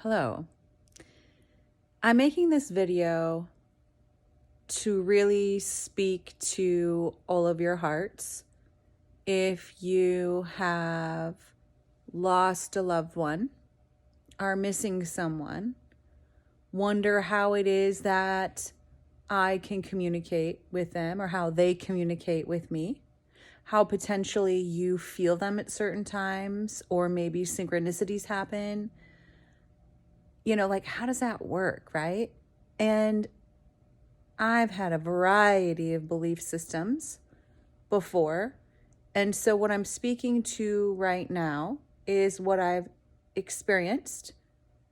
Hello. I'm making this video to really speak to all of your hearts. If you have lost a loved one, are missing someone, wonder how it is that I can communicate with them or how they communicate with me, how potentially you feel them at certain times, or maybe synchronicities happen. Like, how does that work, right? And I've had a variety of belief systems before. And so what I'm speaking to right now is what I've experienced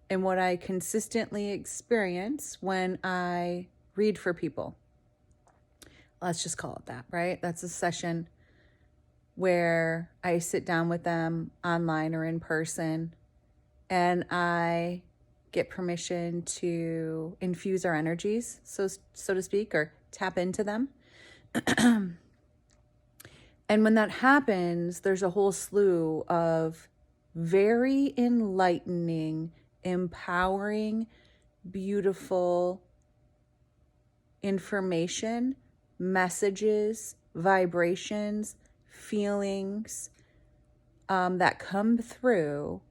and what I consistently experience when I read for people. Let's just call it that, right? That's a session where I sit down with them online or in person, and I get permission to infuse our energies, so to speak, or tap into them. And when that happens, there's a whole slew of very enlightening, empowering, beautiful information, messages, vibrations, feelings that come through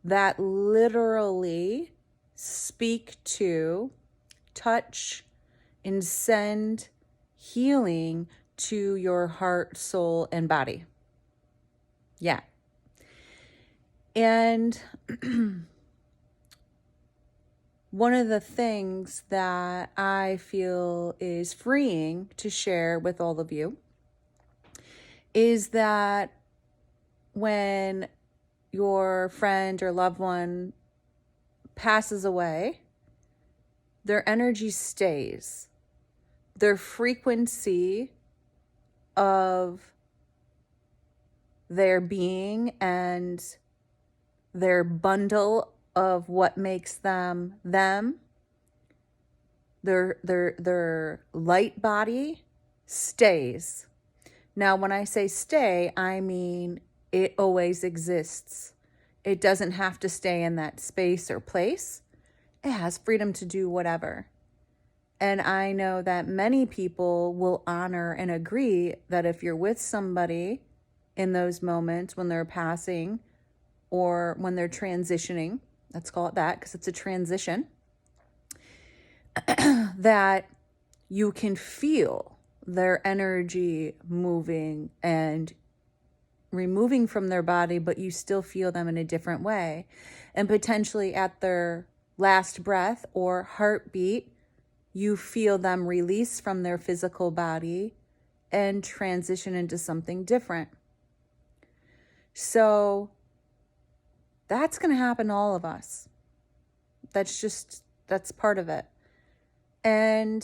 that literally speak to, touch, and send healing to your heart, soul, and body. Yeah. And one of the things that I feel is freeing to share with all of you is that when your friend or loved one passes away, their energy stays. Their frequency of their being and their bundle of what makes them them, their light body stays. Now, when I say stay, I mean it always exists. It doesn't have to stay in that space or place. It has freedom to do whatever. And I know that many people will honor and agree that if you're with somebody in those moments when they're passing or when they're transitioning, let's call it that because it's a transition, that you can feel their energy moving and removing from their body, but you still feel them in a different way. And potentially at their last breath or heartbeat, you feel them release from their physical body and transition into something different. So that's going to happen to all of us. That's part of it. And,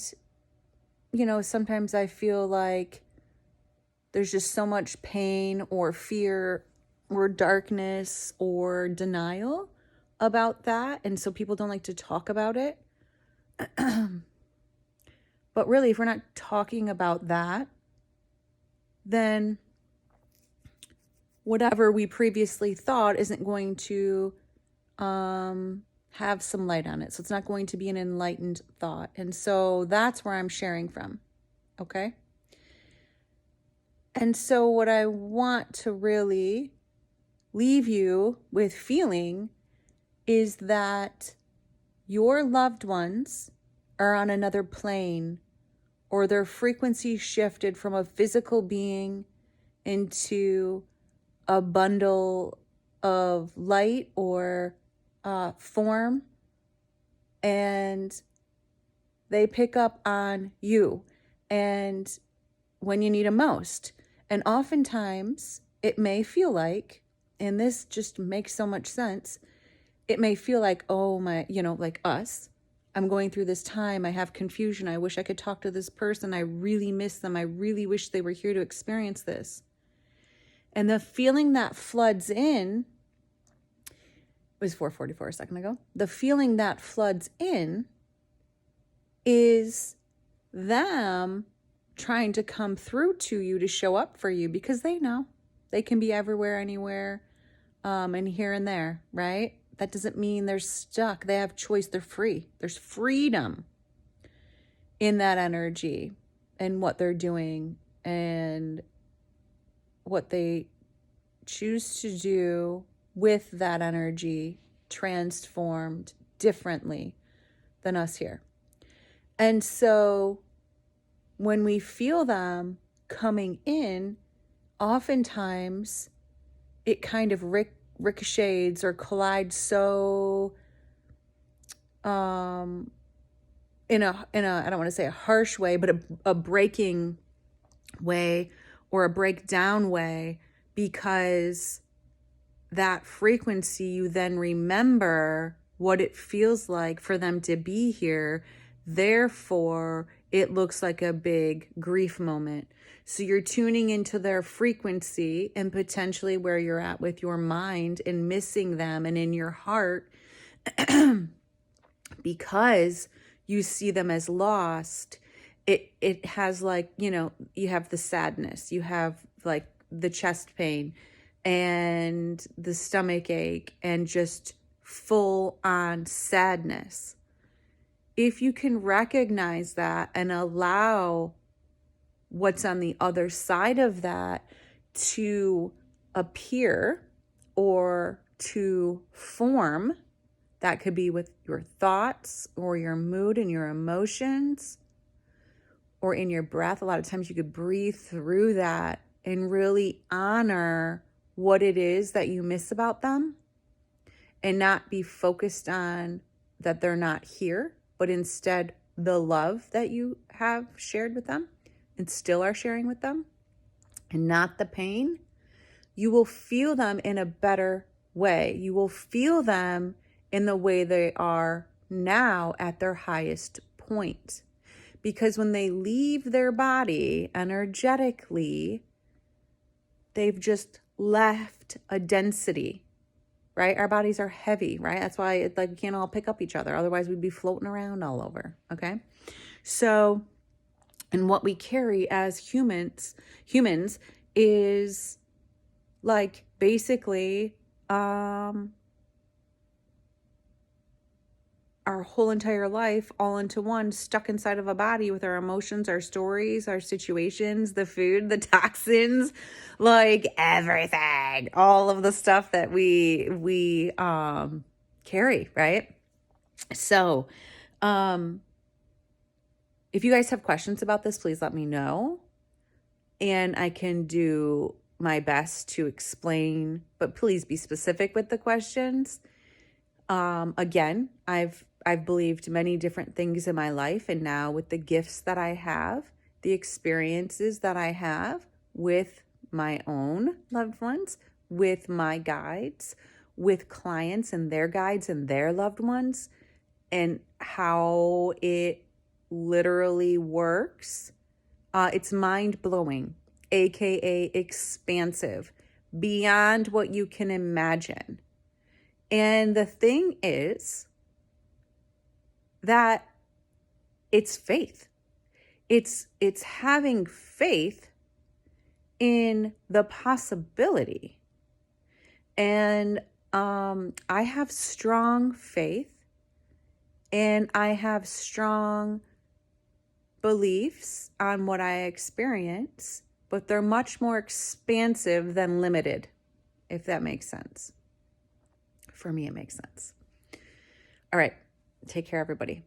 sometimes I feel like there's just so much pain or fear or darkness or denial about that. And so people don't like to talk about it. But really, if we're not talking about that, then whatever we previously thought isn't going to have some light on it. So it's not going to be an enlightened thought. And so that's where I'm sharing from. Okay? And so what I want to really leave you with feeling is that your loved ones are on another plane, or their frequency shifted from a physical being into a bundle of light or form, and they pick up on you and when you need them most. And oftentimes it may feel like, and this just makes so much sense, it may feel like, oh my, like us, I'm going through this time, I have confusion, I wish I could talk to this person, I really miss them, I really wish they were here to experience this. And the feeling that floods in, it was 4:44 a second ago, the feeling that floods in is them trying to come through to you to show up for you, because they know they can be everywhere, anywhere, and here and there, right? That doesn't mean they're stuck. They have choice. They're free. There's freedom in that energy and what they're doing and what they choose to do with that energy transformed differently than us here. And so when we feel them coming in, oftentimes it kind of ricochets or collides so in a I don't want to say a harsh way, but a breaking way or a breakdown way, because that frequency, you then remember what it feels like for them to be here. Therefore, it looks like a big grief moment. So you're tuning into their frequency and potentially where you're at with your mind and missing them, and in your heart, because you see them as lost, it has like, you have the sadness, you have like the chest pain and the stomach ache and just full on sadness. If you can recognize that and allow what's on the other side of that to appear or to form, that could be with your thoughts or your mood and your emotions or in your breath. A lot of times you could breathe through that and really honor what it is that you miss about them and not be focused on that they're not here, but instead the love that you have shared with them and still are sharing with them, and not the pain. You will feel them in a better way. You will feel them in the way they are now at their highest point. Because when they leave their body energetically, they've just left a density, right? Our bodies are heavy, right? That's why it's like we can't all pick up each other. Otherwise, we'd be floating around all over, okay? So, and what we carry as humans is like basically our whole entire life all into one, stuck inside of a body with our emotions, our stories, our situations, the food, the toxins, like everything, all of the stuff that we carry, right? So, if you guys have questions about this, please let me know, and I can do my best to explain, but please be specific with the questions. Again, I've believed many different things in my life, and now with the gifts that I have, the experiences that I have with my own loved ones, with my guides, with clients and their guides and their loved ones, and how it literally works, it's mind-blowing, aka expansive, beyond what you can imagine. And the thing is that it's faith. It's having faith in the possibility. And I have strong faith, and I have strong beliefs on what I experience, but they're much more expansive than limited, if that makes sense. For me, it makes sense. All right. Take care, everybody.